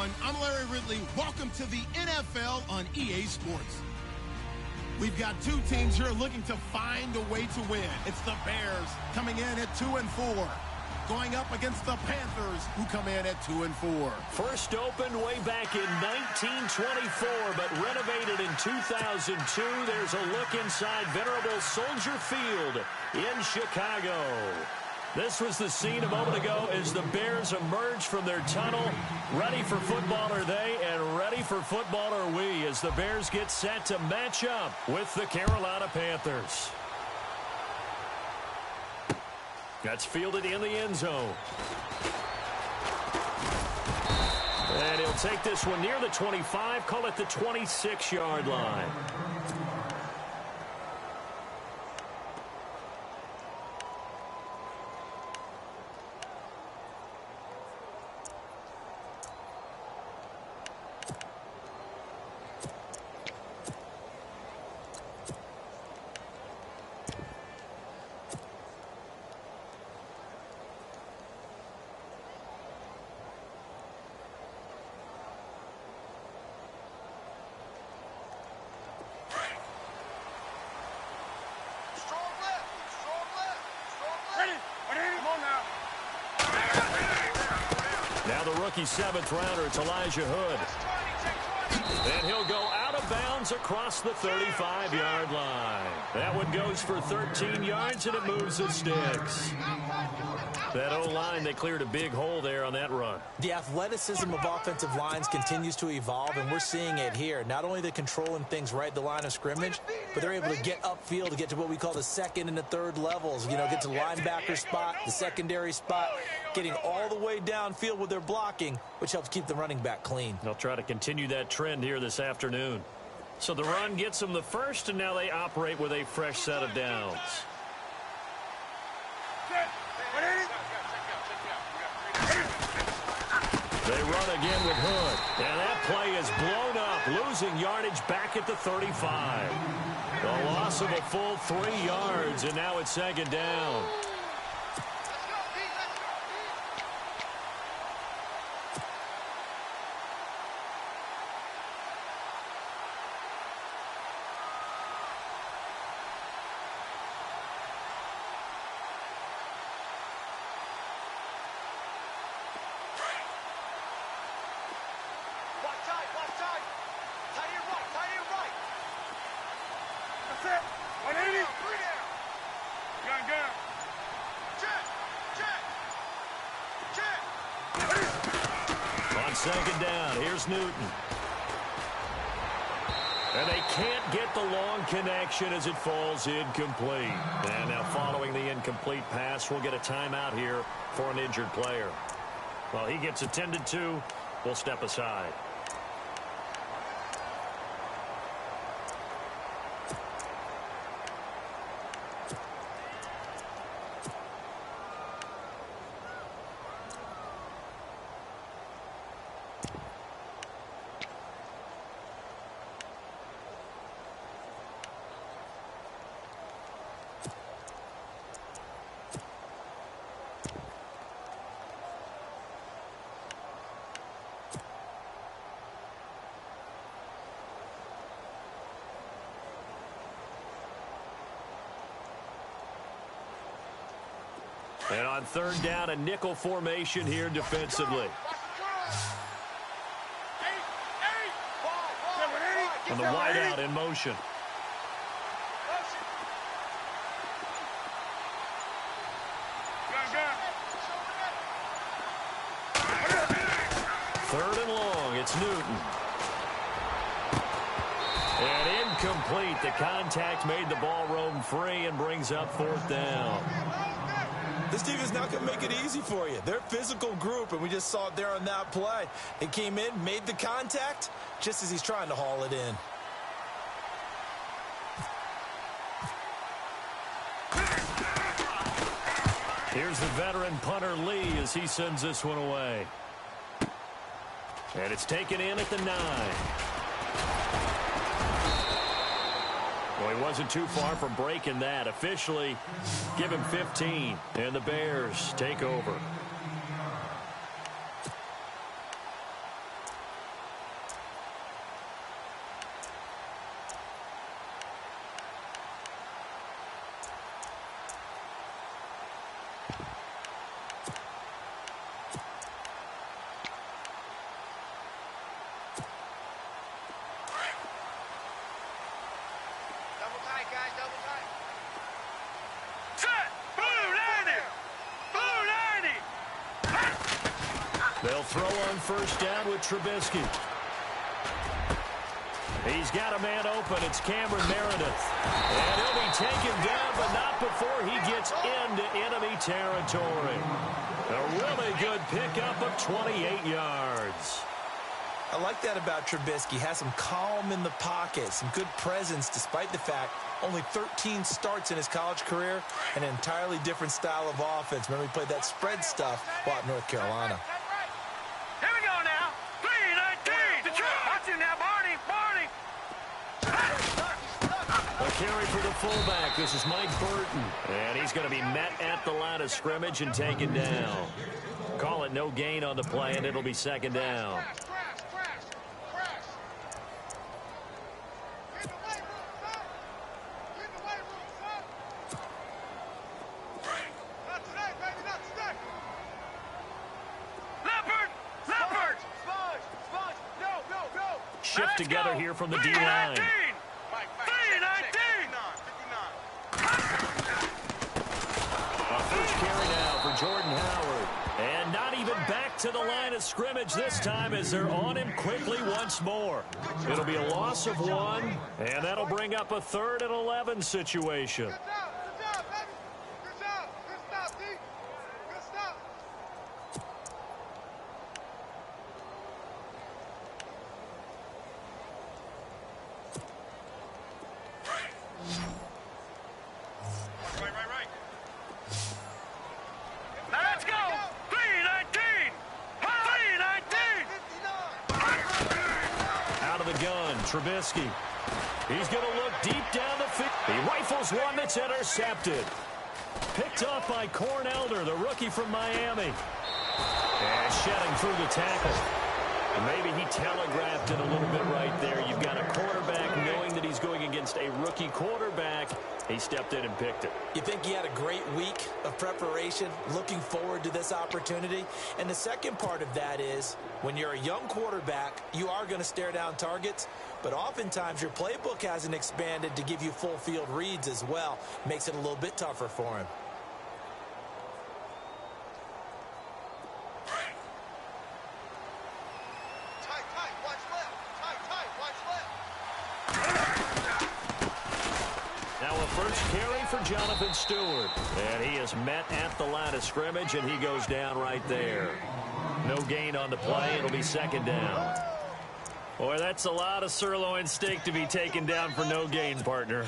everyone. I'm Larry Ridley. Welcome to the NFL on EA Sports. We've got two teams here looking to find a way to win. It's the Bears coming in at 2-4, going up against the Panthers, who come in at 2-4. First opened way back in 1924, but renovated in 2002. There's a look inside venerable Soldier Field in Chicago. This was the scene a moment ago as the Bears emerged from their tunnel. Ready for football are they, and ready for football are we, as the Bears get set to match up with the Carolina Panthers. That's fielded in the end zone. And he'll take this one near the 25, call it the 26-yard line. Now the rookie seventh rounder, it's Elijah Hood. And he'll go out of bounds across the 35-yard line. That one goes for 13 yards, and it moves the sticks. That O-line, they cleared a big hole there on that run. The athleticism of offensive lines continues to evolve, and we're seeing it here. Not only they're controlling things right at the line of scrimmage, but they're able to get upfield to get to what we call the second and the third levels. You know, get to the linebacker spot, the secondary spot, getting all the way downfield with their blocking, which helps keep the running back clean. They'll try to continue that trend here this afternoon. So the run gets them the first, and now they operate with a fresh set of downs. They run again with Hood. And that play is blown up, losing yardage back at the 35. The loss of a full 3 yards, and now it's second down. Second down, here's Newton. And they can't get the long connection as it falls incomplete. And now following the incomplete pass, we'll get a timeout here for an injured player. While he gets attended to, we'll step aside. And on third down, a nickel formation here defensively. And the wideout in motion. Third and long, it's Newton. And incomplete. The contact made the ball roam free and brings up fourth down. This team is not going to make it easy for you. They're a physical group, and we just saw it there on that play. They came in, made the contact, just as he's trying to haul it in. Here's the veteran punter Lee as he sends this one away. And it's taken in at the 9. Well, he wasn't too far from breaking that. Officially, give him 15, and the Bears take over. throw on first down with Trubisky. He's got a man open. It's Cameron Meredith. And he'll be taken down, but not before he gets into enemy territory. A really good pickup of 28 yards. I like that about Trubisky. Has some calm in the pocket, some good presence, despite the fact only 13 starts in his college career, an entirely different style of offense. Remember, he played that spread stuff while at North Carolina. Here we go now. 3-19. Watch him now, Barney. A carry for the fullback. This is Mike Burton. And he's going to be met at the line of scrimmage and taken down. Call it no gain on the play, and it'll be second down. Shift together here from the D-line. 3-19. A first carry now for Jordan Howard. And not even back to the line of scrimmage this time as they're on him quickly once more. It'll be a loss of 1, and that'll bring up a 3rd and 11 situation. Let's go. 3-19. Out of the gun, Trubisky. He's going to look deep down the field. He rifles one that's intercepted. Picked off by Cornelder, the rookie from Miami. And shedding through the tackle. Maybe he telegraphed it a little bit right there. You've got a quarterback knowing that he's going against a rookie quarterback. He stepped in and picked it. You think he had a great week of preparation, looking forward to this opportunity? And the second part of that is, when you're a young quarterback, you are going to stare down targets, but oftentimes your playbook hasn't expanded to give you full field reads as well. Makes it a little bit tougher for him. Carry for Jonathan Stewart. And he is met at the line of scrimmage, and he goes down right there. No gain on the play. It'll be second down. Boy, that's a lot of sirloin steak to be taken down for no gain, partner.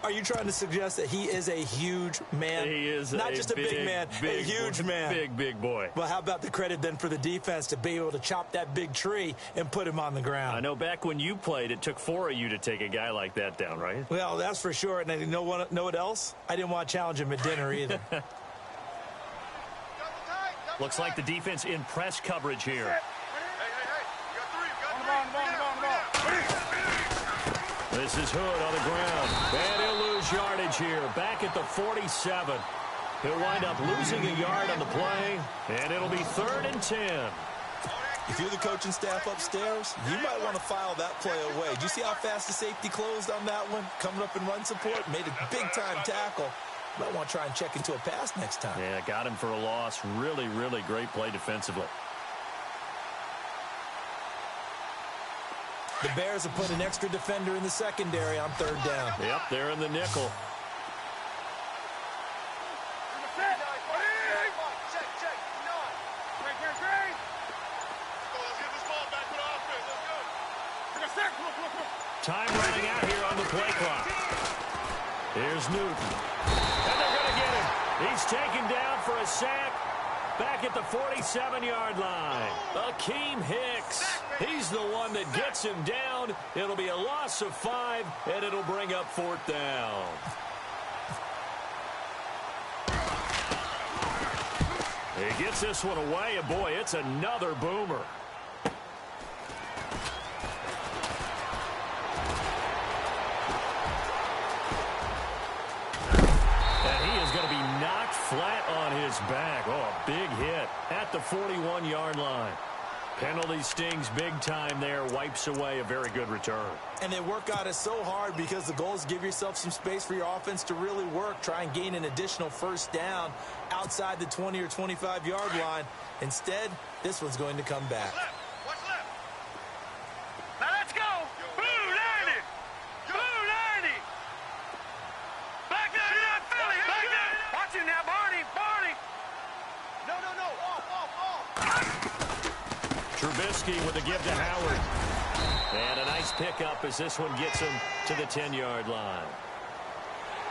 Are you trying to suggest that he is a huge man? He is not just a big man, a huge man. Big boy. Well, how about the credit then for the defense to be able to chop that big tree and put him on the ground? I know back when you played, it took 4 of you to take a guy like that down, right? Well, that's for sure. And you know what else? I didn't want to challenge him at dinner either. Looks like the defense in press coverage here. This is Hood on the ground. And he'll lose yardage here. Back at the 47. He'll wind up losing a yard on the play. And it'll be 3rd and 10. If you're the coaching staff upstairs, you might want to file that play away. Did you see how fast the safety closed on that one? Coming up in run support, made a big-time tackle. Might want to try and check into a pass next time. Yeah, got him for a loss. Really, really great play defensively. The Bears have put an extra defender in the secondary on 3rd down. Yep, they're in the nickel. Time running out here on the play clock. Here's Newton. And they're going to get him. He's taken down for a sack. Back at the 47-yard line. Akeem Hicks. He's the one that gets him down. It'll be a loss of 5, and it'll bring up 4th down. He gets this one away, and boy, it's another boomer. Flat on his back. Oh, a big hit at the 41-yard line. Penalty stings big time there. Wipes away a very good return. And they work on it so hard because the goal is give yourself some space for your offense to really work. Try and gain an additional first down outside the 20 or 25-yard line. Instead, this one's going to come back. What's left? Now let's go. Blue 90. Blue 90. Back down, Philly. Back down. Watch it now, Barney. Barney. No. Off. Trubisky with the give to Howard. And a nice pickup as this one gets him to the 10-yard line.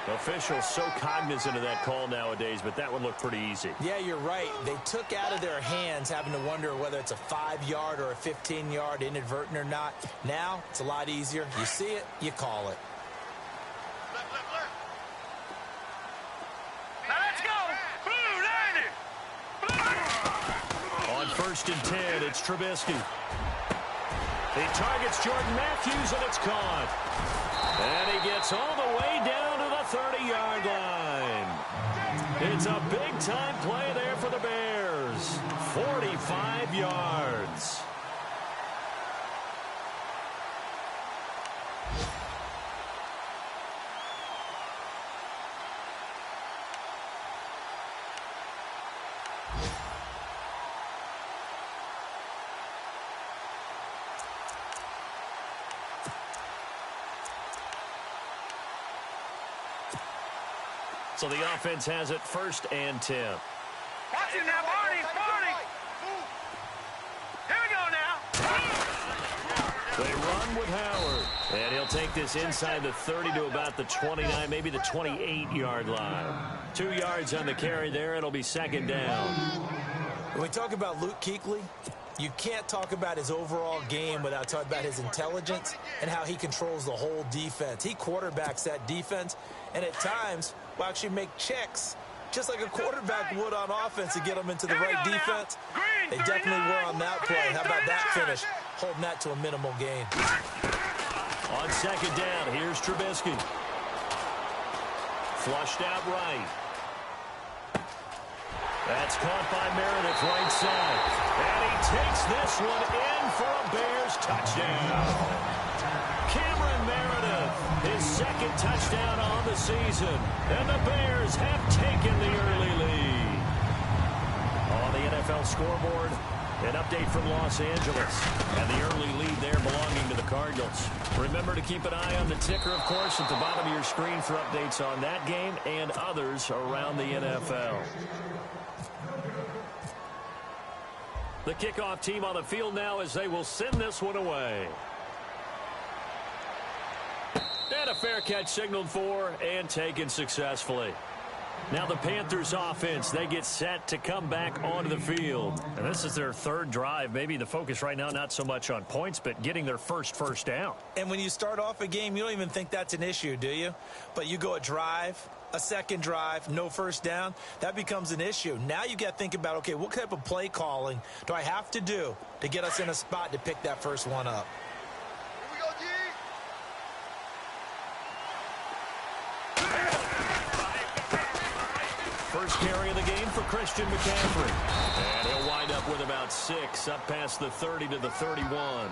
Officials so cognizant of that call nowadays, but that one looked pretty easy. Yeah, you're right. They took out of their hands having to wonder whether it's a 5-yard or a 15-yard inadvertent or not. Now, it's a lot easier. You see it, you call it. Left. Now let's go. Blue 90. On 1st and 10, it's Trubisky. He targets Jordan Matthews, and it's caught. And he gets all the way down to the 30-yard line. It's a big-time play there for the Bears. 45 yards. So the offense has it 1st and 10. Watch it now, Barney. Here we go now. They run with Howard. And he'll take this inside the 30 to about the 29, maybe the 28-yard line. 2 yards on the carry there. It'll be 2nd down. When we talk about Luke Kuechly, you can't talk about his overall game without talking about his intelligence and how he controls the whole defense. He quarterbacks that defense, and at times will actually make checks, just like a quarterback would on offense to get them into the right defense. They definitely were on that play. How about that finish? Holding that to a minimal gain. On 2nd down, here's Trubisky. Flushed out right. That's caught by Meredith right side. And he takes this one in for a Bears touchdown. Cameron Meredith, his 2nd touchdown on the season. And the Bears have taken the early lead. On the NFL scoreboard, an update from Los Angeles. And the early lead there belonging to the Cardinals. Remember to keep an eye on the ticker, of course, at the bottom of your screen for updates on that game and others around the NFL. The kickoff team on the field now as they will send this one away. And a fair catch signaled for and taken successfully. Now the Panthers offense, they get set to come back onto the field. And this is their 3rd drive. Maybe the focus right now not so much on points, but getting their first down. And when you start off a game, you don't even think that's an issue, do you? But you go a drive, a 2nd drive, no first down, that becomes an issue. Now you got to think about, okay, what type of play calling do I have to do to get us in a spot to pick that first one up? Here we go, G. First carry of the game for Christian McCaffrey. And he'll wind up with about 6 up past the 30 to the 31.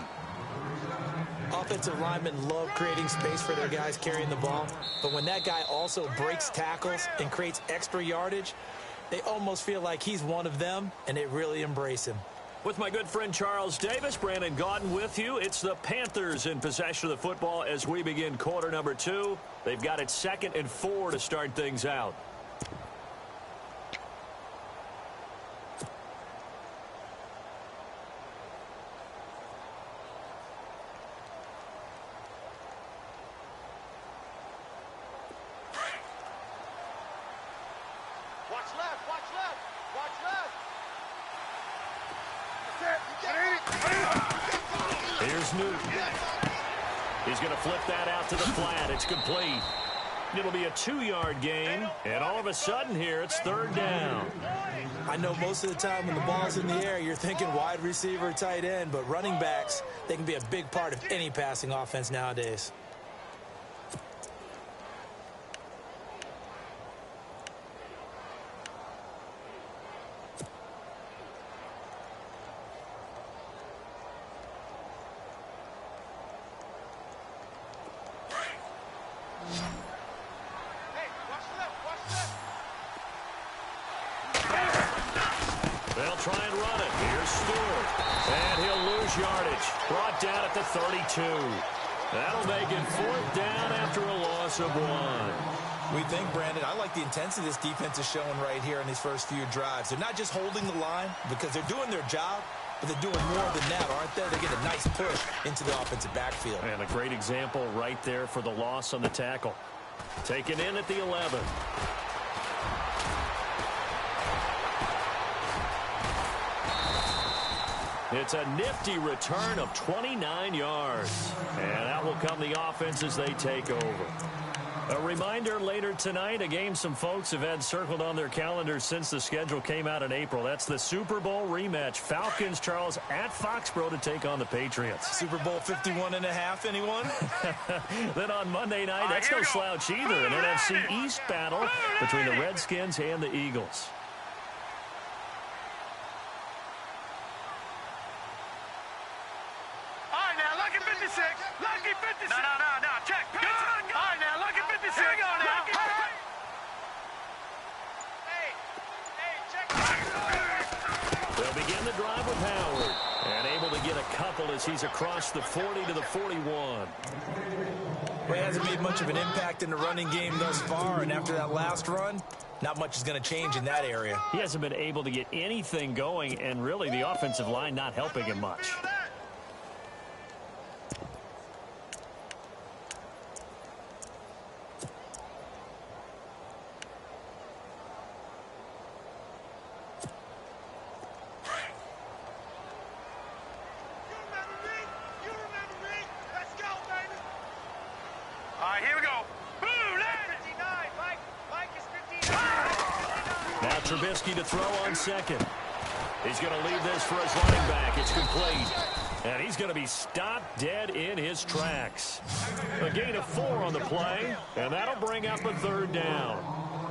Offensive linemen love creating space for their guys carrying the ball, but when that guy also breaks tackles and creates extra yardage, they almost feel like he's one of them, and they really embrace him. With my good friend Charles Davis, Brandon Gaudin with you. It's the Panthers in possession of the football as we begin quarter number 2. They've got it 2nd and 4 to start things out. Here's Newton. He's going to flip that out to the flat. It's complete. It'll be a 2-yard gain, and all of a sudden here, it's 3rd down. I know most of the time when the ball's in the air, you're thinking wide receiver, tight end, but running backs, they can be a big part of any passing offense nowadays. They'll try and run it. Here's Stewart. And he'll lose yardage. Brought down at the 32. That'll make it 4th down after a loss of 1. We think, Brandon, I like the intensity this defense is showing right here in these first few drives. They're not just holding the line because they're doing their job, but they're doing more than that, aren't they? They get a nice push into the offensive backfield. And a great example right there for the loss on the tackle. Taken in at the 11. It's a nifty return of 29 yards. And that will come the offense as they take over. A reminder later tonight, a game some folks have had circled on their calendars since the schedule came out in April. That's the Super Bowl rematch. Falcons, Charles, at Foxborough to take on the Patriots. Super Bowl 51.5, anyone? Then on Monday night, that's no slouch either. An NFC East battle between the Redskins and the Eagles. All right, now, lucky 56. Lucky 56. No. Check. Good. All right, now, lucky 56. Here we go now. Hey, check. They'll begin the drive with Howard. And able to get a couple as he's across the 40 to the 41. Well, he hasn't made much of an impact in the running game thus far, and after that last run, not much is going to change in that area. He hasn't been able to get anything going, and really the offensive line not helping him much. Trubisky to throw on second. He's going to leave this for his running back. It's complete. And he's going to be stopped dead in his tracks. A gain of 4 on the play, and that'll bring up a 3rd down.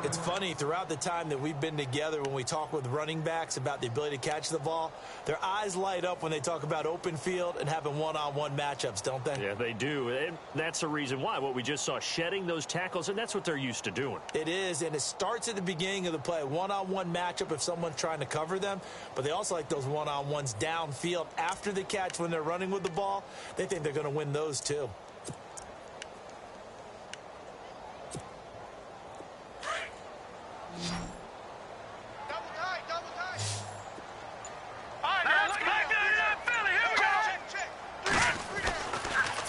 It's funny, throughout the time that we've been together, when we talk with running backs about the ability to catch the ball, their eyes light up when they talk about open field and having one-on-one matchups, don't they? Yeah, they do. And that's the reason why. What we just saw, shedding those tackles, and that's what they're used to doing. It is, and it starts at the beginning of the play. One-on-one matchup if someone's trying to cover them, but they also like those one-on-ones downfield after the catch when they're running with the ball. They think they're going to win those too.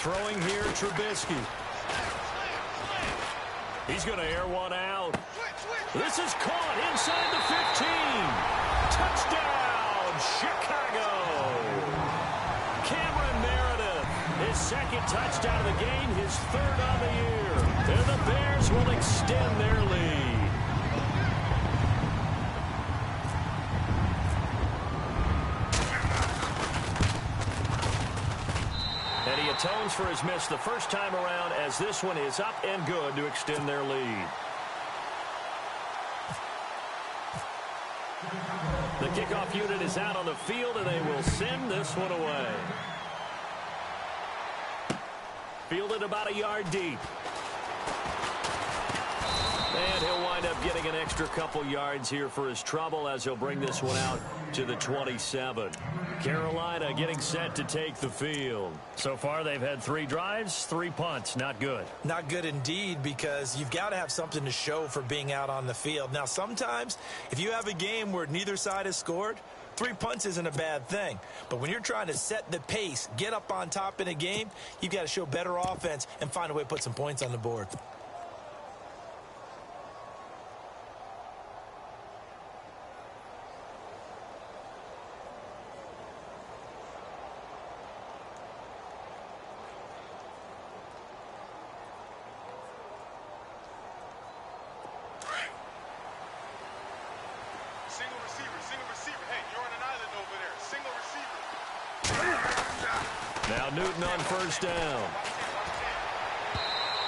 Throwing here, Trubisky. He's going to air one out. This is caught inside the 15. Touchdown, Chicago. Cameron Meredith, his 2nd touchdown of the game, his 3rd on the year. And the Bears will extend their lead. And he atones for his miss the first time around as this one is up and good to extend their lead. The kickoff unit is out on the field, and they will send this one away. Fielded about a yard deep. And he'll wind up getting an extra couple yards here for his trouble as he'll bring this one out to the 27. Carolina getting set to take the field. So far, they've had 3 drives, 3 punts. Not good. Not good indeed, because you've got to have something to show for being out on the field. Now, sometimes, if you have a game where neither side has scored, 3 punts isn't a bad thing. But when you're trying to set the pace, get up on top in a game, you've got to show better offense and find a way to put some points on the board. Single receiver. Hey, you're on an island over there. Single receiver. Now Newton on 1st down.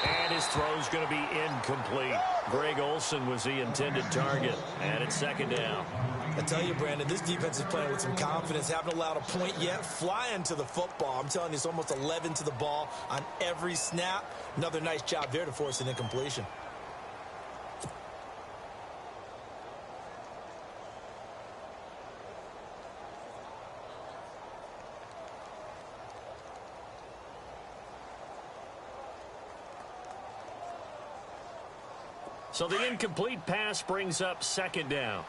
And his throw's going to be incomplete. Greg Olsen was the intended target. And it's 2nd down. I tell you, Brandon, this defense is playing with some confidence. Haven't allowed a point yet. Flying to the football. I'm telling you, it's almost 11 to the ball on every snap. Another nice job there to force an incompletion. So the incomplete pass brings up second down.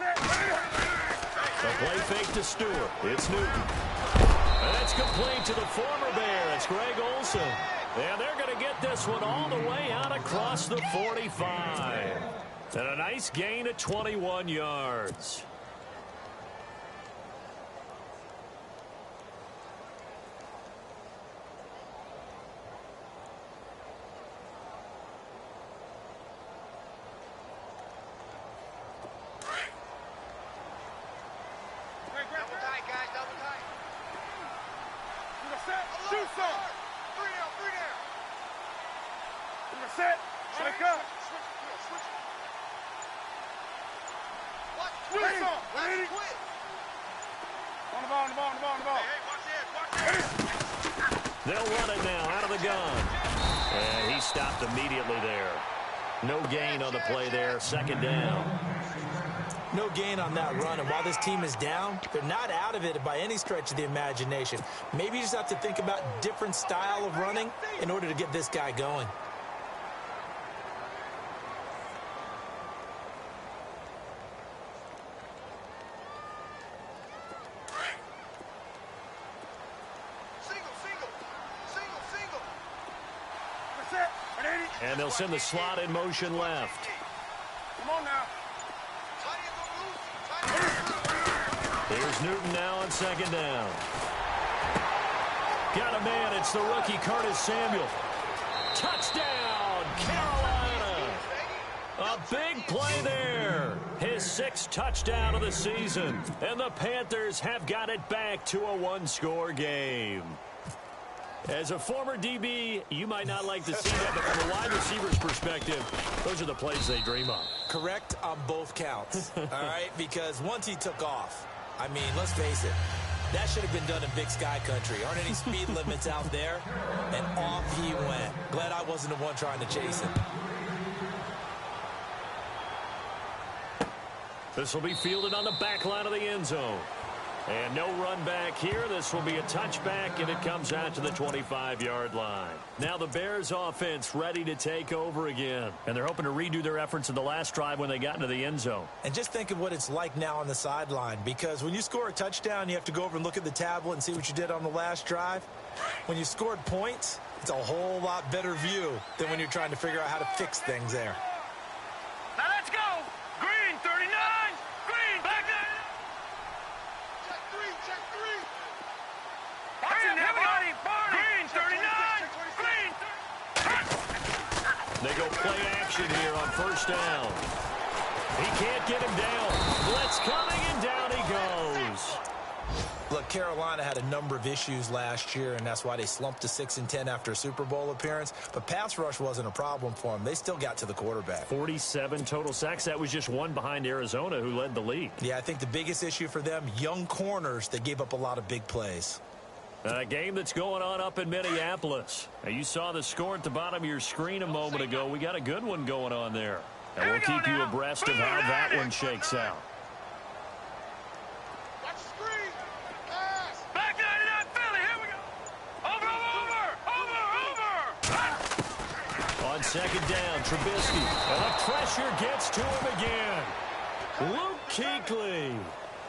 The play fake to Stewart. It's Newton. And it's complete to the former Bear. It's Greg Olsen. And they're going to get this one all the way out across the 45. And a nice gain of 21 yards. They'll run it now out of the gun. And he stopped immediately there. No gain on the play there. Second down. No gain on that run. And while this team is down, they're not out of it by any stretch of the imagination. Maybe you just have to think about different style of running in order to get this guy going. And they'll send the slot in motion left. Come on now. Here's Newton now on second down. Got a man. It's the rookie Curtis Samuel. Touchdown, Carolina. A big play there. His 6th touchdown of the season. And the Panthers have got it back to a one-score game. As a former DB, you might not like to see that, but from a wide receiver's perspective, those are the plays they dream of. Correct on both counts, all right? Because once he took off, I mean, let's face it, that should have been done in Big Sky Country. Aren't any speed limits out there? And off he went. Glad I wasn't the one trying to chase him. This will be fielded on the back line of the end zone. And no run back here. This will be a touchback, and it comes out to the 25-yard line. Now the Bears offense ready to take over again. And they're hoping to redo their efforts in the last drive when they got into the end zone. And just think of what it's like now on the sideline, because when you score a touchdown, you have to go over and look at the tablet and see what you did on the last drive. When you scored points, it's a whole lot better view than when you're trying to figure out how to fix things there. Now let's go. Green, 39. Green, back there. Check three. Watching that body. Green, 39. Green. They go play action here on first down. He can't get him down. Blitz coming, and down he goes. Look, Carolina had a number of issues last year, and that's why they slumped to 6-10 after a Super Bowl appearance. But pass rush wasn't a problem for them. They still got to the quarterback. 47 total sacks. That was just one behind Arizona, who led the league. Yeah, I think the biggest issue for them, young corners that gave up a lot of big plays. A game that's going on up in Minneapolis. Now, you saw the score at the bottom of your screen a moment ago. We got a good one going on there. And we'll keep you abreast of how that one shakes out. On second down, Trubisky. And the pressure gets to him again. Luke Kuechly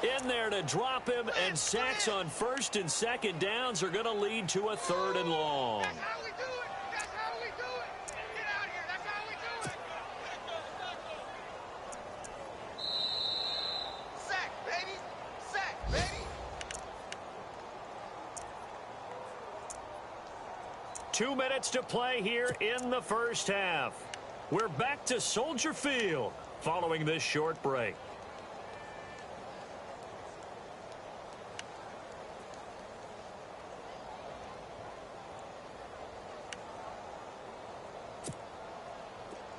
in there to drop him, and sacks on first and second downs are going to lead to a 3rd and long. That's how we do it. That's how we do it. Get out here. That's how we do it. Sack, baby. Sack, baby. 2 minutes to play here in the first half. We're back to Soldier Field following this short break.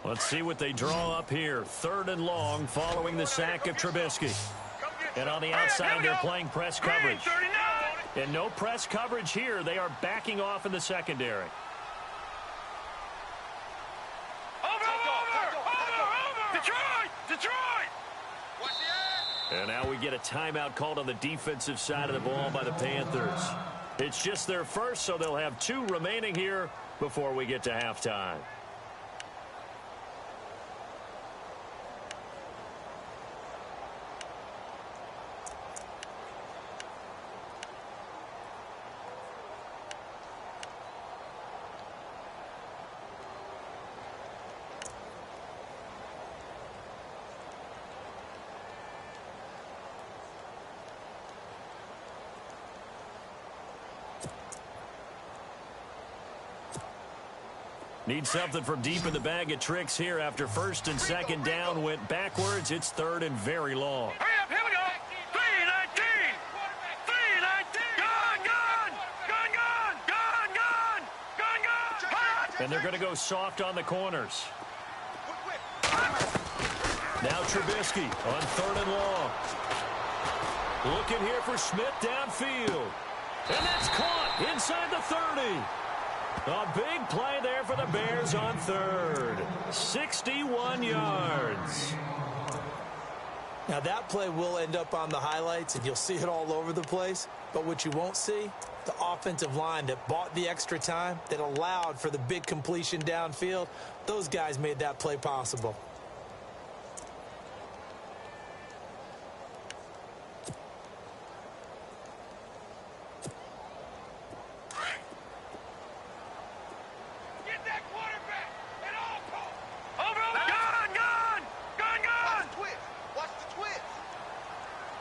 Let's see what they draw up here. 3rd and long following the sack of Trubisky. And on the outside, they're playing press coverage. And no press coverage here. They are backing off in the secondary. Over. Detroit. And now we get a timeout called on the defensive side of the ball by the Panthers. It's just their first, so they'll have 2 remaining here before we get to halftime. Need something from deep in the bag of tricks here after first and second down went backwards. It's third and very long. Hurry up, here we go. 319. 319. Gun. And they're going to go soft on the corners. Now Trubisky on third and long. Looking here for Smith downfield. And that's caught inside the 30. A big play there for the Bears on third. 61 yards. Now that play will end up on the highlights, and you'll see it all over the place. But what you won't see, the offensive line that bought the extra time, that allowed for the big completion downfield, those guys made that play possible.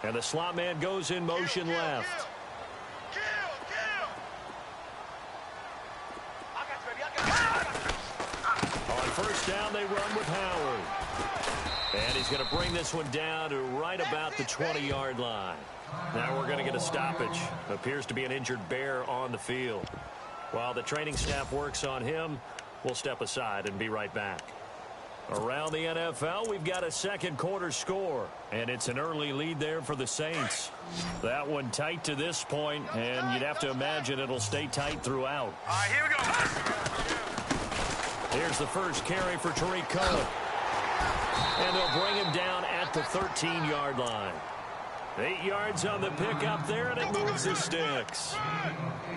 And the slot man goes in motion left. On first down, they run with Howard. And he's going to bring this one down to right about the 20-yard line. Now we're going to get a stoppage. Appears to be an injured Bear on the field. While the training staff works on him, we'll step aside and be right back. Around the NFL, we've got a second quarter score, and it's an early lead there for the Saints. That one tight to this point, and you'd have to imagine it'll stay tight throughout. All right, here we go. Here's the first carry for Tariq Cohen. And they'll bring him down at the 13-yard line. 8 yards on the pickup there, and it moves the sticks.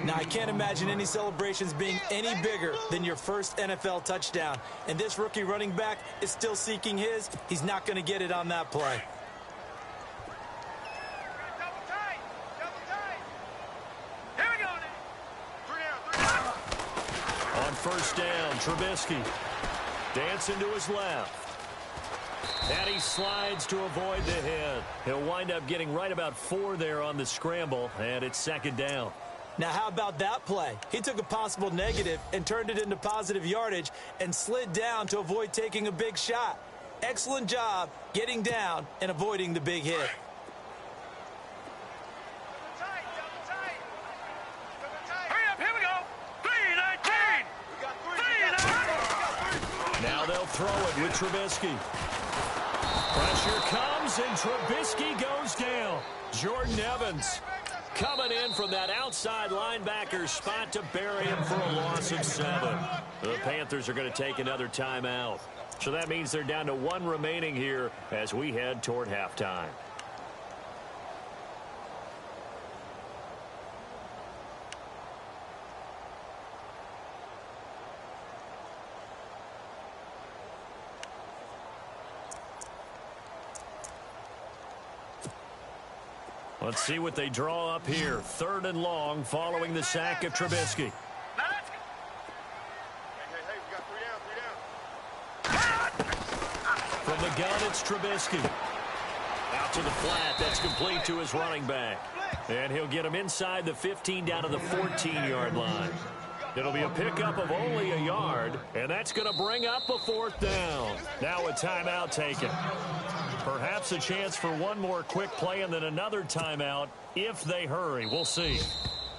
Now, I can't imagine any celebrations being any bigger than your first NFL touchdown. And this rookie running back is still seeking his. He's not going to get it on that play. Double tight. Here we go. 3 down. On first down, Trubisky dancing to his left. And he slides to avoid the hit. He'll wind up getting right about 4 there on the scramble, and it's second down. Now, how about that play? He took a possible negative and turned it into positive yardage and slid down to avoid taking a big shot. Excellent job getting down and avoiding the big hit. Hurry up, here we go. 319. Now they'll throw it with Trubisky. Pressure comes, and Trubisky goes down. Jordan Evans coming in from that outside linebacker spot to bury him for a loss of 7. The Panthers are going to take another timeout. So that means they're down to 1 remaining here as we head toward halftime. Let's see what they draw up here. 3rd and long following the sack of Trubisky. From the gun, it's Trubisky. Out to the flat. That's complete to his running back. And he'll get him inside the 15 down to the 14-yard line. It'll be a pickup of only a yard, and that's going to bring up a 4th down. Now a timeout taken. Perhaps a chance for one more quick play and then another timeout if they hurry. We'll see.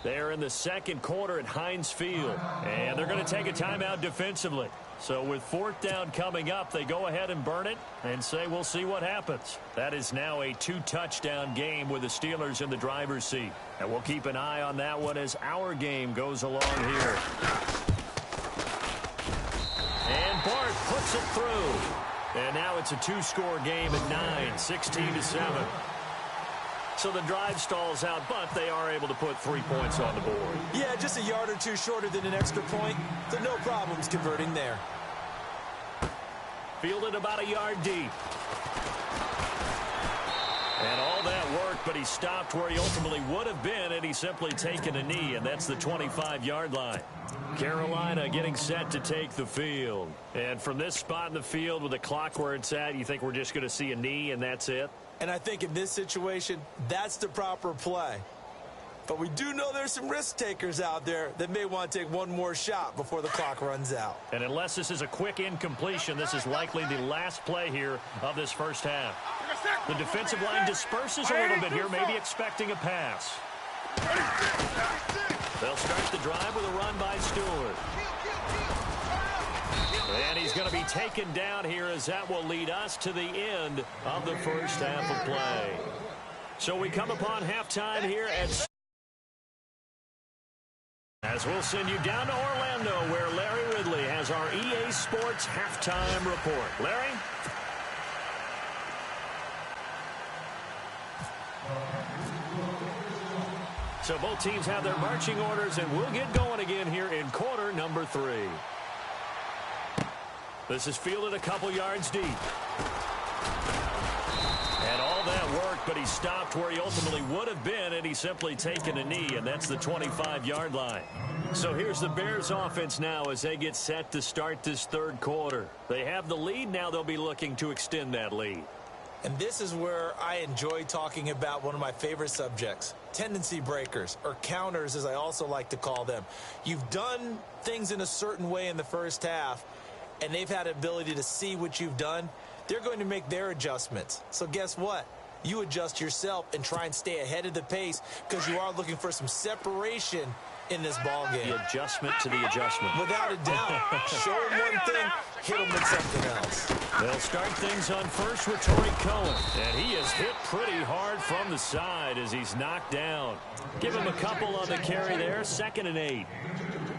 They're in the second quarter at Heinz Field, and they're going to take a timeout defensively. So with 4th down coming up, they go ahead and burn it and say we'll see what happens. That is now a 2-touchdown game with the Steelers in the driver's seat. And we'll keep an eye on that one as our game goes along here. And Bart puts it through. And now it's a 2-score game at 9, 16-7. So the drive stalls out, but they are able to put 3 points on the board. Yeah, just a yard or two shorter than an extra point, so no problems converting there. Fielded about a yard deep. And all that work, but he stopped where he ultimately would have been, and he's simply taken a knee, and that's the 25-yard line. Carolina getting set to take the field. And from this spot in the field with the clock where it's at, you think we're just going to see a knee and that's it? And I think in this situation, that's the proper play. But we do know there's some risk takers out there that may want to take one more shot before the clock runs out. And unless this is a quick incompletion, this is likely the last play here of this first half. The defensive line disperses a little bit here, maybe expecting a pass. They'll start the drive with a run by Stewart. And he's going to be taken down here as that will lead us to the end of the first half of play. So we come upon halftime here at... As we'll send you down to Orlando, where Larry Ridley has our EA Sports halftime report. Larry? So both teams have their marching orders, and we'll get going again here in quarter number 3. This is fielded a couple yards deep. And all that work, but he stopped where he ultimately would have been, and he's simply taken a knee, and that's the 25-yard line. So here's the Bears offense now as they get set to start this third quarter. They have the lead. Now they'll be looking to extend that lead. And this is where I enjoy talking about one of my favorite subjects, tendency breakers, or counters as I also like to call them. You've done things in a certain way in the first half, and they've had the ability to see what you've done. They're going to make their adjustments. So guess what? You adjust yourself and try and stay ahead of the pace because you are looking for some separation in this ball game. The adjustment to the adjustment. Without a doubt. Show them one thing, hit them with something else. They'll start things on first with Torrey Cohen. And he is hit pretty hard from the side as he's knocked down. Give him a couple on the carry there, 2nd and 8.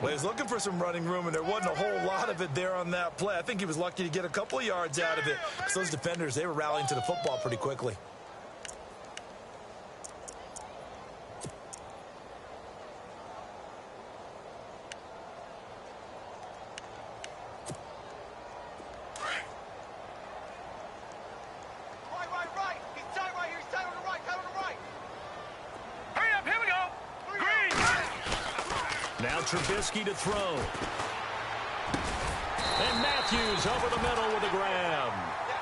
Well, he was looking for some running room, and there wasn't a whole lot of it there on that play. I think he was lucky to get a couple of yards out of it because those defenders, they were rallying to the football pretty quickly. Now Trubisky to throw. And Matthews over the middle with a grab.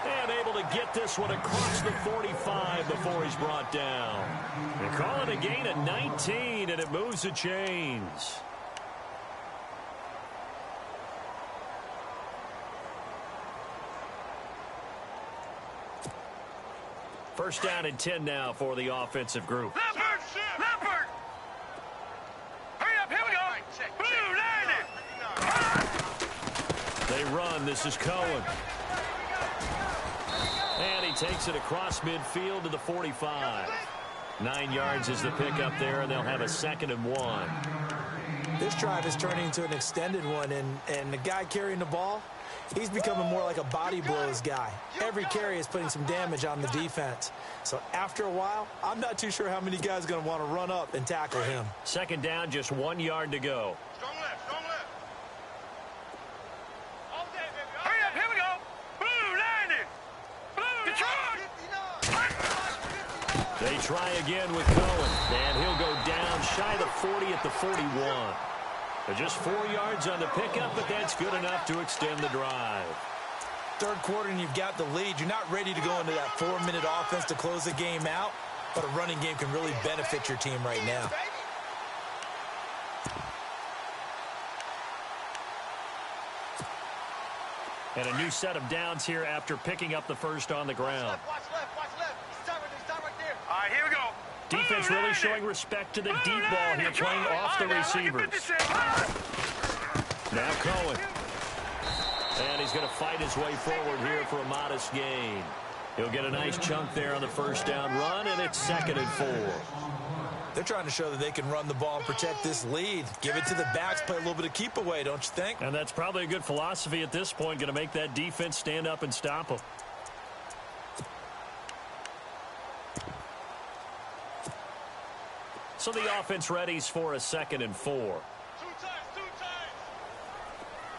And able to get this one across the 45 before he's brought down. They call it a gain of 19, and it moves the chains. First down and 10 now for the offensive group. Leopard! Hurry up, here we go! Blue, 90! They run. This is Cohen. And he takes it across midfield to the 45. 9 yards is the pickup there, and they'll have a 2nd and 1. This drive is turning into an extended one, and the guy carrying the ball, he's becoming more like a body blows guy. Every carry is putting some damage on the defense. So after a while, I'm not too sure how many guys are going to want to run up and tackle him. 2nd down, just 1 yard to go. Strong left, strong left. All day, baby. Hurry up, here we go. Blue, 90. Blue, Detroit. They try again with Cohen, and he'll go down shy of the 40 at the 41. Just 4 yards on the pickup, but that's good enough to extend the drive. Third quarter, and you've got the lead. You're not ready to go into that 4-minute offense to close the game out, but a running game can really benefit your team right now. And a new set of downs here after picking up the first on the ground. Watch left, watch left. Stop right there. All right, here we go. Defense really showing respect to the deep ball here, playing off the receivers. Now Cohen. And he's going to fight his way forward here for a modest gain. He'll get a nice chunk there on the first down run, and it's 2nd and 4. They're trying to show that they can run the ball and protect this lead. Give it to the backs, play a little bit of keep away, don't you think? And that's probably a good philosophy at this point, going to make that defense stand up and stop them. So the offense readies for a 2nd and 4. Two times.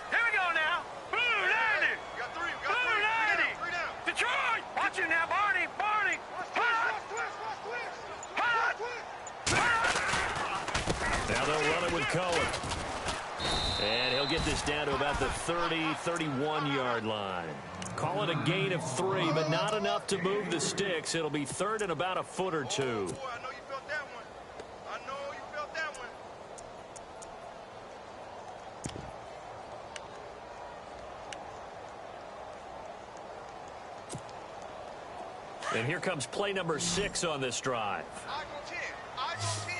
Here we go now. Blue, 90. You got three. Blue, 90. Three down. Detroit. Watch it now, Barney. Now they'll run it with Cohen. And he'll get this down to about the 30, 31-yard line. Call it a gain of 3, but not enough to move the sticks. It'll be 3rd and about a foot or 2. Boy, I know you felt that one. I know you And here comes play number 6 on this drive. I go 10. I go 10.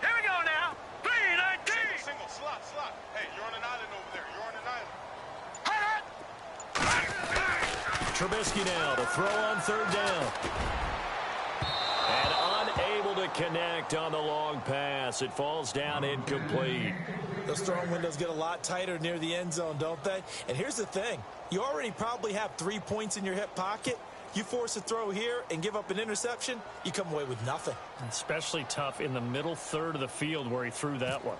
Here we go now. 3-19. Single, slot. Hey, you're on an island over there. You're on an island. Trubisky now to throw on third down. And unable to connect on the long pass. It falls down incomplete. Those throwing windows get a lot tighter near the end zone, don't they? And here's the thing. You already probably have 3 points in your hip pocket. You force a throw here and give up an interception, you come away with nothing. Especially tough in the middle third of the field where he threw that one.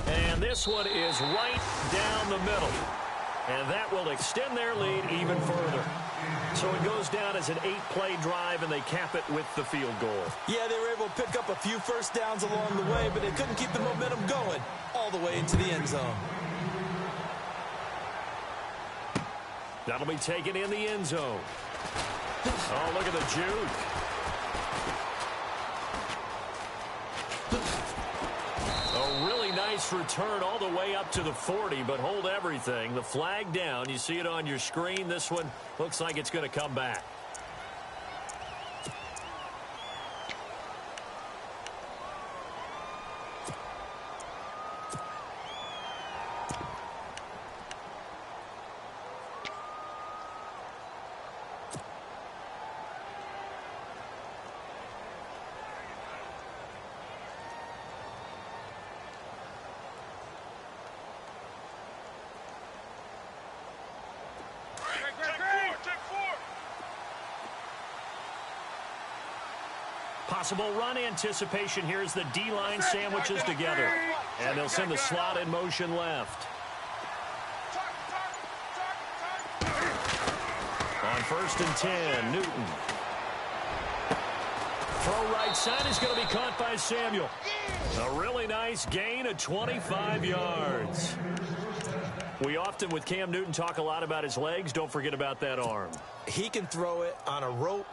And this one is right down the middle. And that will extend their lead even further. So it goes down as an 8-play drive, and they cap it with the field goal. Yeah, they were able to pick up a few first downs along the way, but they couldn't keep the momentum going all the way into the end zone. That'll be taken in the end zone. Oh, look at the juke. A really nice return all the way up to the 40, but hold everything. The flag down. You see it on your screen. This one looks like it's going to come back. Possible run anticipation here as the D-line sandwiches together. And they'll send the slot in motion left. On 1st and 10, Newton. Throw right side is going to be caught by Samuel. A really nice gain of 25 yards. We often, with Cam Newton, talk a lot about his legs. Don't forget about that arm. He can throw it on a rope.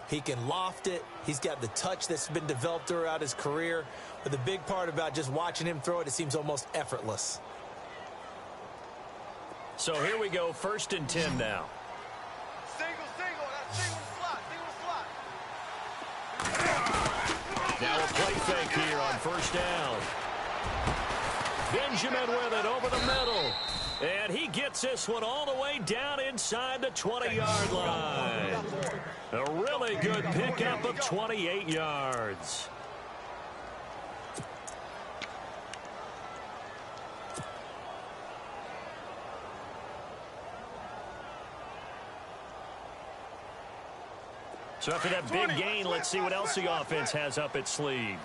He can loft it. He's got the touch that's been developed throughout his career. But the big part about just watching him throw it, it seems almost effortless. So here we go, 1st and 10 now. Single, that's single slot. Now a play fake here on 1st down. Benjamin with it over the middle. And he gets this one all the way down inside the 20-yard line. A really good pickup of 28 yards. So after that big gain, let's see what else the offense has up its sleeve.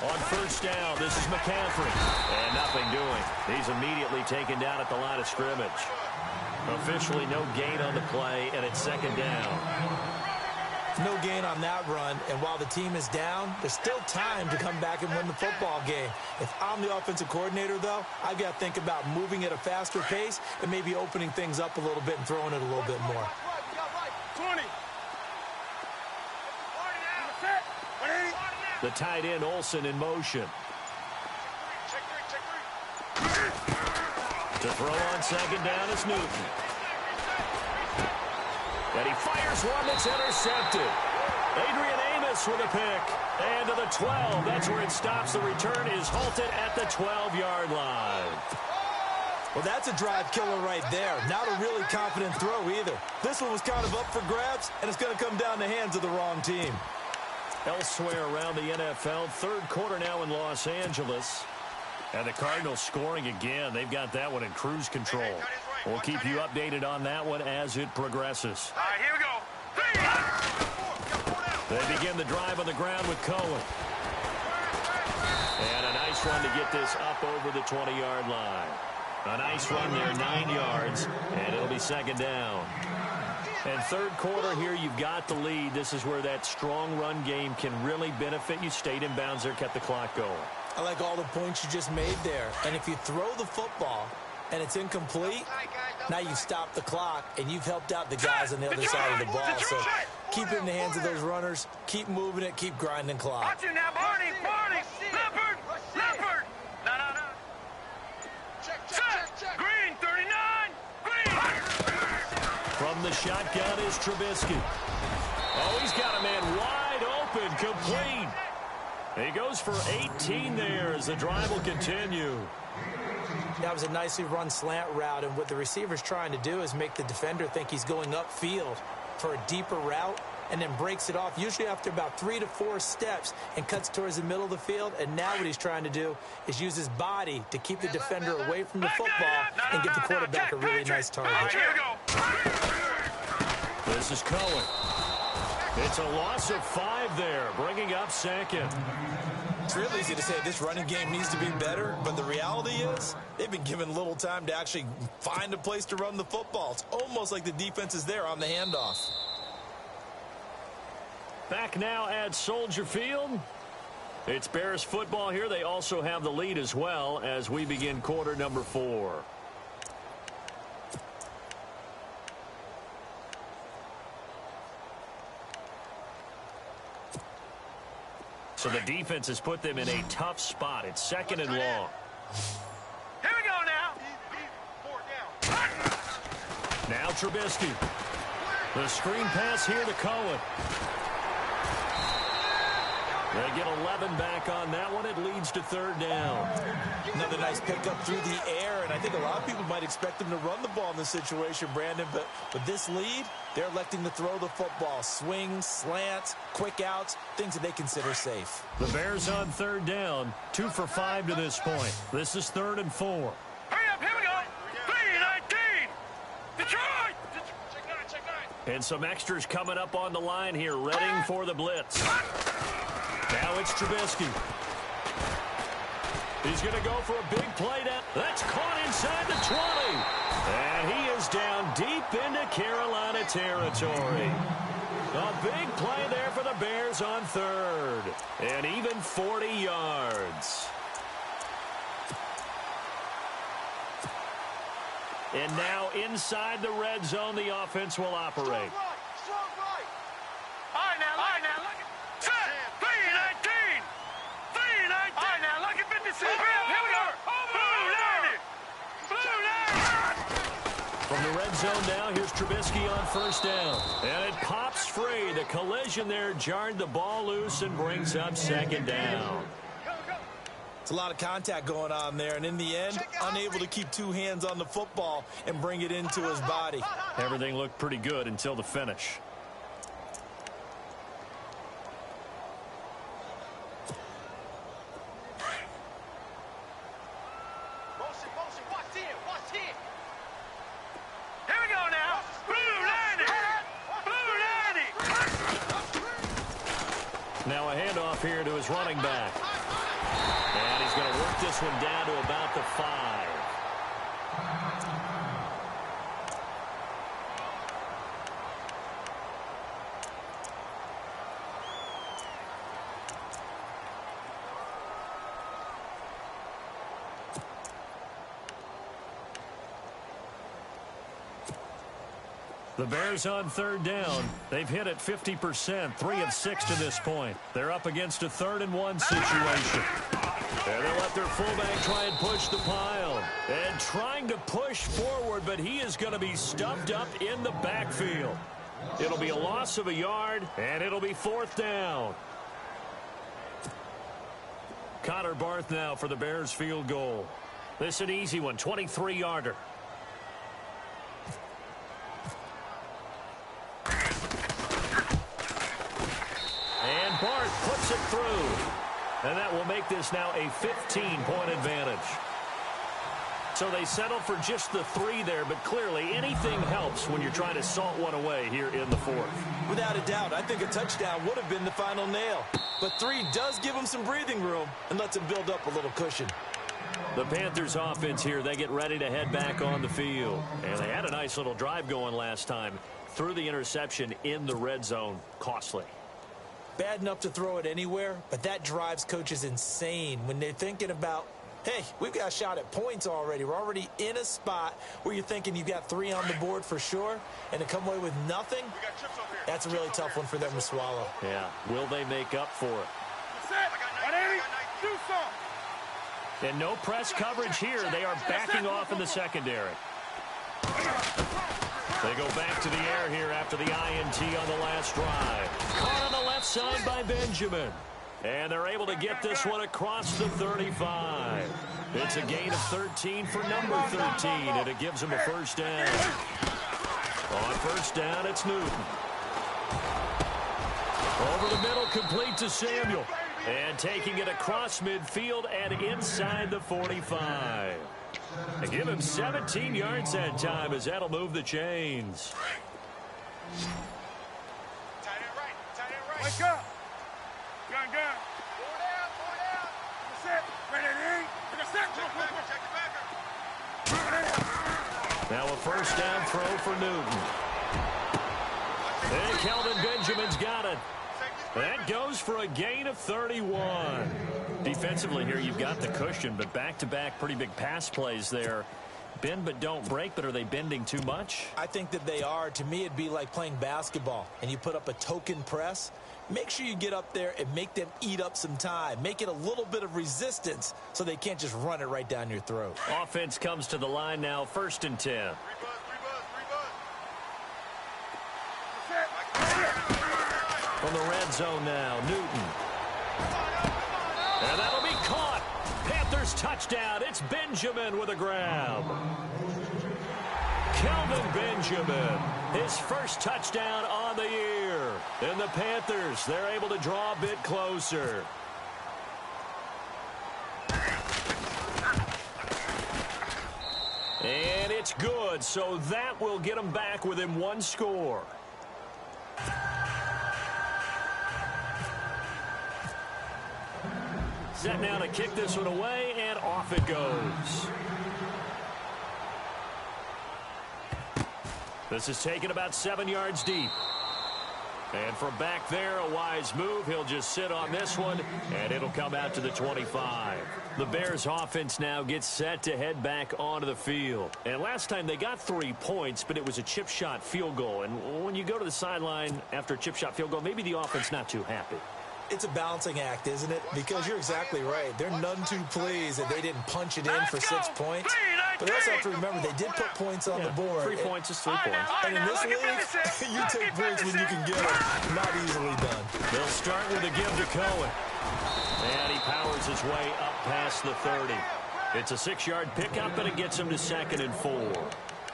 On 1st down, this is McCaffrey. And nothing doing. He's immediately taken down at the line of scrimmage. Officially no gain on the play, and it's 2nd down. No gain on that run, and while the team is down, there's still time to come back and win the football game. If I'm the offensive coordinator, though, I've got to think about moving at a faster pace and maybe opening things up a little bit and throwing it a little bit more. 20. The tight end, Olsen, in motion. Check three. To throw on 2nd down is Newton. And he fires one that's intercepted. Adrian Amos with a pick. And to the 12. That's where it stops. The return is halted at the 12-yard line. Well, that's a drive killer right there. Not a really confident throw either. This one was kind of up for grabs, and it's going to come down the hands of the wrong team. Elsewhere around the NFL, 3rd quarter now in Los Angeles. And the Cardinals scoring again. They've got that one in cruise control. We'll keep you updated on that one as it progresses. All right, here we go. They begin the drive on the ground with Cohen. And a nice run to get this up over the 20-yard line. A nice run there, 9 yards, and it'll be 2nd down. And 3rd quarter here, you've got the lead. This is where that strong run game can really benefit you. Stayed in bounds there, kept the clock going. I like all the points you just made there. And if you throw the football and it's incomplete, now you stop the clock and you've helped out the guys on the other side of the ball. So keep it in the hands of those runners. Keep moving it. Keep grinding clock. Watch it now, Barney. Leopard. From the shotgun is Trubisky. Oh, he's got a man wide open, complete. He goes for 18 there as the drive will continue. That was a nicely run slant route, and what the receiver's trying to do is make the defender think he's going upfield for a deeper route, and then breaks it off, usually after about 3 to 4 steps, and cuts towards the middle of the field. And now what he's trying to do is use his body to keep the defender away from the football and give the quarterback a really nice target. This is Cohen. It's a loss of 5 there, bringing up second. It's real easy to say this running game needs to be better, but the reality is they've been given little time to actually find a place to run the football. It's almost like the defense is there on the handoff. Back now at Soldier Field. It's Bears football here. They also have the lead as well as we begin quarter number 4. So the defense has put them in a tough spot. It's 2nd and long. Here we go now. Now Trubisky. The screen pass here to Cohen. They get 11 back on that one. It leads to 3rd down. Another nice pickup through the air, and I think a lot of people might expect them to run the ball in this situation, Brandon, but with this lead, they're electing to throw the football. Swings, slants, quick outs, things that they consider safe. The Bears on 3rd down, 2 for 5 to this point. This is 3rd and 4. Hurry up, here we go. 3-19. Detroit. Check 9. And some extras coming up on the line here, readying for the blitz. Now it's Trubisky. He's going to go for a big play down. That's caught inside the 20. And he is down deep into Carolina territory. A big play there for the Bears on 3rd. And even 40 yards. And now inside the red zone, the offense will operate. Strong right. All right, now, look at set. 3-19. 3-19. All right, now, look at 56. Here we go. Blue 90. From the red zone now, here's Trubisky on 1st down. And it pops free. The collision there jarred the ball loose and brings up 2nd down. It's a lot of contact going on there, and in the end, unable to keep 2 hands on the football and bring it into his body. Everything looked pretty good until the finish. Motion, watch 10. Here we go now. Blue 90. Now a handoff here to his running back. And he's going to work this one down to about the 5. The Bears on 3rd down. They've hit it 50%, 3 of 6 to this point. They're up against a 3rd and 1 situation. And they'll let their fullback try and push the pile. And trying to push forward, but he is going to be stuffed up in the backfield. It'll be a loss of a yard, and it'll be 4th down. Connor Barth now for the Bears field goal. This is an easy one, 23-yarder. And Barth puts it through. And that will make this now a 15-point advantage. So they settle for just the 3 there, but clearly anything helps when you're trying to salt one away here in the 4th. Without a doubt, I think a touchdown would have been the final nail. But 3 does give them some breathing room and lets them build up a little cushion. The Panthers offense here, they get ready to head back on the field. And they had a nice little drive going last time. Threw the interception in the red zone. Costly. Bad enough to throw it anywhere, but that drives coaches insane when they're thinking about, hey, we've got a shot at points already. We're already in a spot where you're thinking you've got 3 on the board for sure, and to come away with nothing, that's a really tough one for them to swallow. Yeah, will they make up for it? And no press coverage here. They are backing off in the secondary. They go back to the air here after the INT on the last drive. Caught on the left side by Benjamin. And they're able to get this one across the 35. It's a gain of 13 for number 13, and it gives him a first down. On first down, it's Newton. Over the middle, complete to Samuel. And taking it across midfield and inside the 45. They give him 17 yards that time as that'll move the chains. Tight end right. Wake up. Gun. Four down. Set. Ready to eat. Check your backer. Now a first down throw for Newton. And Kelvin Benjamin's got it. That goes for a gain of 31. Defensively here, you've got the cushion, but back-to-back pretty big pass plays there. Bend but don't break, but are they bending too much? I think that they are. To me, it'd be like playing basketball, and you put up a token press. Make sure you get up there and make them eat up some time. Make it a little bit of resistance so they can't just run it right down your throat. Offense comes to the line now, 1st and 10. From the red zone now, Newton. And that'll be caught. Panthers touchdown. It's Benjamin with a grab. Kelvin Benjamin, his first touchdown on the year. And the Panthers, they're able to draw a bit closer. And it's good, so that will get them back within one score. Set now to kick this one away, and off it goes. This is taken about 7 yards deep. And from back there, a wise move. He'll just sit on this one, and it'll come out to the 25. The Bears offense now gets set to head back onto the field. And last time they got 3 points, but it was a chip shot field goal. And when you go to the sideline after a chip shot field goal, maybe the offense not too happy. It's a balancing act, isn't it? Because you're exactly right. They're none too pleased that they didn't punch it in for 6 points. But they also have to remember they did put points on the board. 3 points is 3 points. And in this league, you take points when you can get them. Not easily done. They'll start with a give to Cohen. And he powers his way up past the 30. It's a 6-yard pickup, and it gets him to 2nd and 4.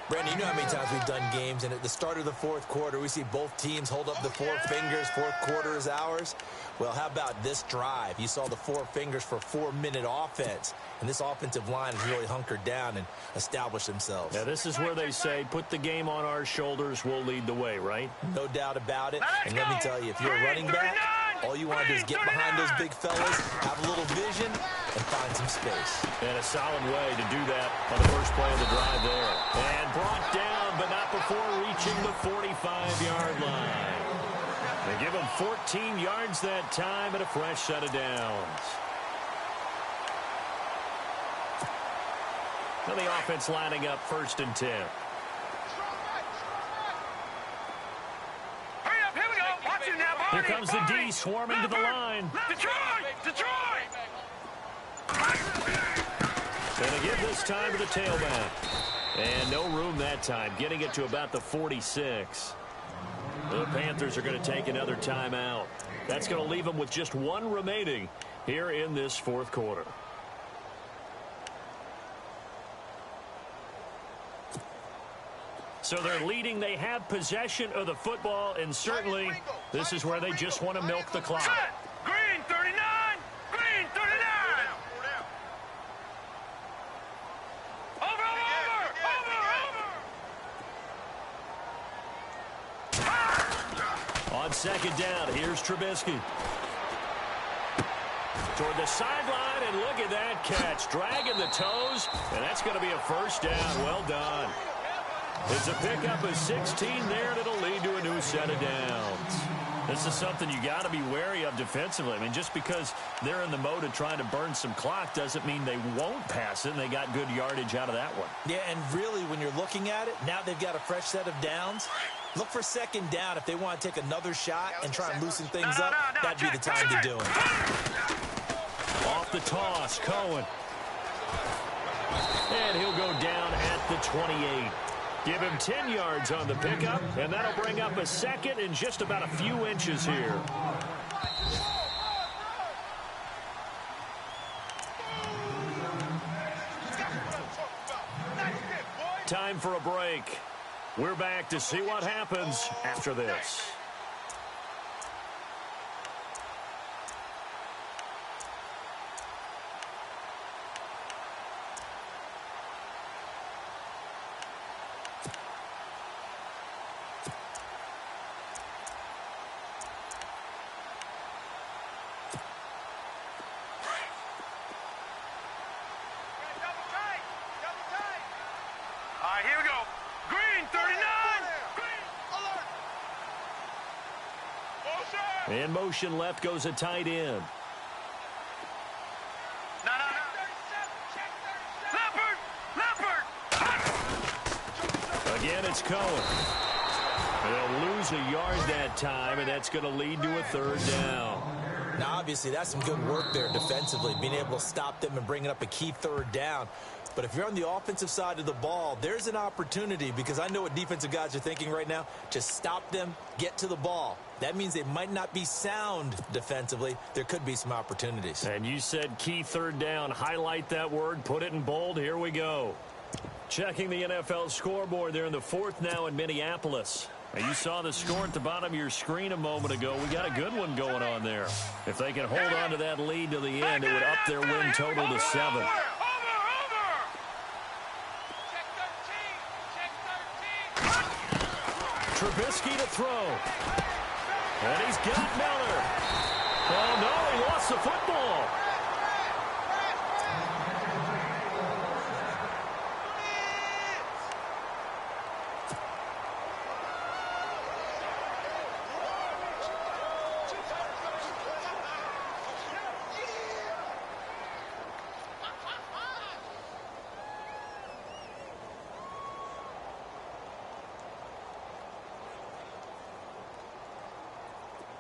Brandon, you know how many times we've done games, and at the start of the 4th quarter, we see both teams hold up the 4 fingers, 4th quarter is ours. Well, how about this drive? You saw the 4 fingers for 4-minute offense, and this offensive line has really hunkered down and established themselves. Now, this is where they say, put the game on our shoulders, we'll lead the way, right? No doubt about it. And let me tell you, if you're a running back, all you want to do is get behind those big fellas, have a little vision, and find some space. And a solid way to do that on the first play of the drive there. And brought down, but not before reaching the 45-yard line. They give him 14 yards that time and a fresh set of downs. Now the offense lining up 1st and 10. Hurry up, here we go. Watch it now, Barney. Here comes the D swarming to the line. Detroit! And they give this time to the tailback. And no room that time, getting it to about the 46. The Panthers are going to take another timeout. That's going to leave them with just 1 remaining here in this 4th quarter. So they're leading. They have possession of the football, and certainly this is where they just want to milk the clock. Green 39! Green 39! Over! On 2nd down, here's Trubisky. Toward the sideline, and look at that catch. Dragging the toes, and that's going to be a first down. Well done. It's a pickup of 16 there, and it'll lead to a new set of downs. This is something you got to be wary of defensively. I mean, just because they're in the mode of trying to burn some clock doesn't mean they won't pass it, and they got good yardage out of that one. Yeah, and really, when you're looking at it, now they've got a fresh set of downs. Look for 2nd down if they want to take another shot and try and loosen things up. That'd be the time to do it. Off the toss, Cohen. And he'll go down at the 28. Give him 10 yards on the pickup, and that'll bring up a second and just about a few inches here. Time for a break. We're back to see what happens after this. Here we go. Green, 39. Green, alert. In motion left goes a tight end. No. Leopard. Again, it's Cohen. They'll lose a yard that time, and that's going to lead to a third down. Now, obviously, that's some good work there defensively, being able to stop them and bringing up a key third down. But if you're on the offensive side of the ball, there's an opportunity, because I know what defensive guys are thinking right now. Just stop them, get to the ball. That means they might not be sound defensively. There could be some opportunities. And you said key third down. Highlight that word. Put it in bold. Here we go. Checking the NFL scoreboard there in the fourth now in Minneapolis. And you saw the score at the bottom of your screen a moment ago. We got a good one going on there. If they can hold on to that lead to the end, it would up their win total to 7. Trubisky to throw. And he's got Miller. Oh, no, he lost the football.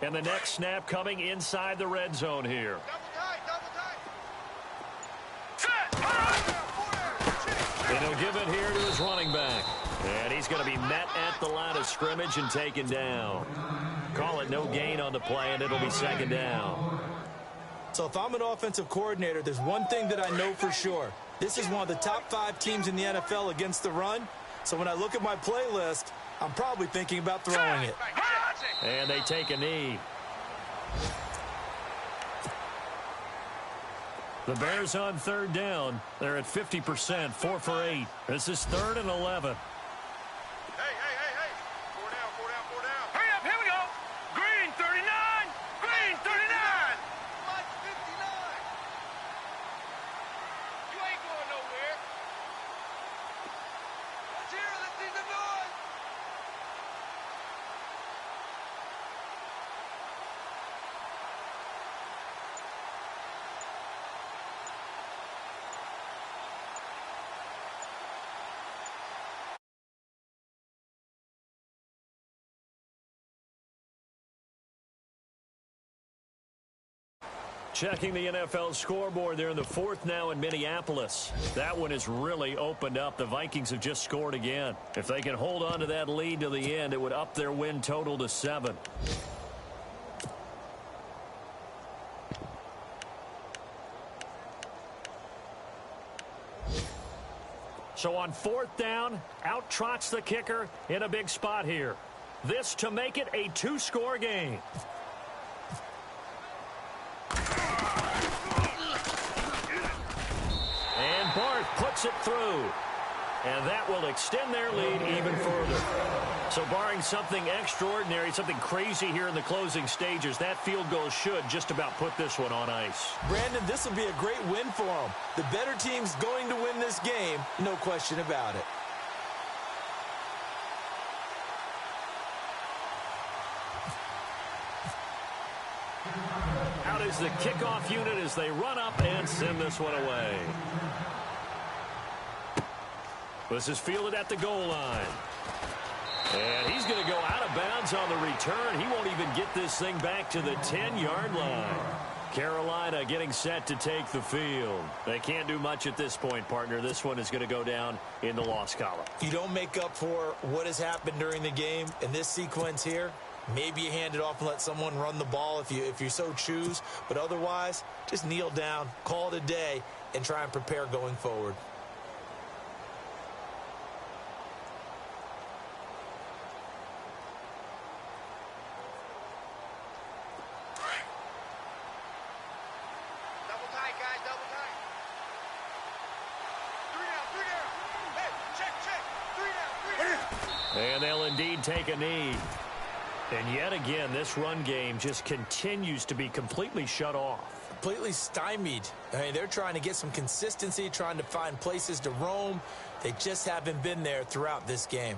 And the next snap coming inside the red zone here. And he'll give it here to his running back. And he's going to be met at the line of scrimmage and taken down. Call it no gain on the play, and it'll be second down. So if I'm an offensive coordinator, there's one thing that I know for sure. This is one of the top 5 teams in the NFL against the run. So when I look at my playlist, I'm probably thinking about throwing it. And they take a knee. The Bears on third down. They're at 50%, 4 for 8. This is 3rd and 11. Hey. 4 down. Hurry up, here we go. Green, 39. Green, 39. Mike, 59. You ain't going nowhere. Let's hear it. Let's see the noise. Checking the NFL scoreboard there in the fourth now in Minneapolis. That one has really opened up. The Vikings have just scored again. If they can hold on to that lead to the end, it would up their win total to 7. So on fourth down, out trots the kicker in a big spot here. This to make it a 2-score game. And Barth puts it through. And that will extend their lead even further. So barring something extraordinary, something crazy here in the closing stages, that field goal should just about put this one on ice. Brandon, this will be a great win for them. The better team's going to win this game, no question about it. Out is the kickoff unit as they run up and send this one away. This is fielded at the goal line. And he's going to go out of bounds on the return. He won't even get this thing back to the 10-yard line. Carolina getting set to take the field. They can't do much at this point, partner. This one is going to go down in the loss column. You don't make up for what has happened during the game in this sequence here. Maybe you hand it off and let someone run the ball if you so choose. But otherwise, just kneel down, call it a day, and try and prepare going forward. Double tight, guys, double tight. 3 down. Hey, check. 3 down. And they'll indeed take a knee. And yet again, this run game just continues to be completely shut off. Completely stymied. I mean, they're trying to get some consistency, trying to find places to roam. They just haven't been there throughout this game.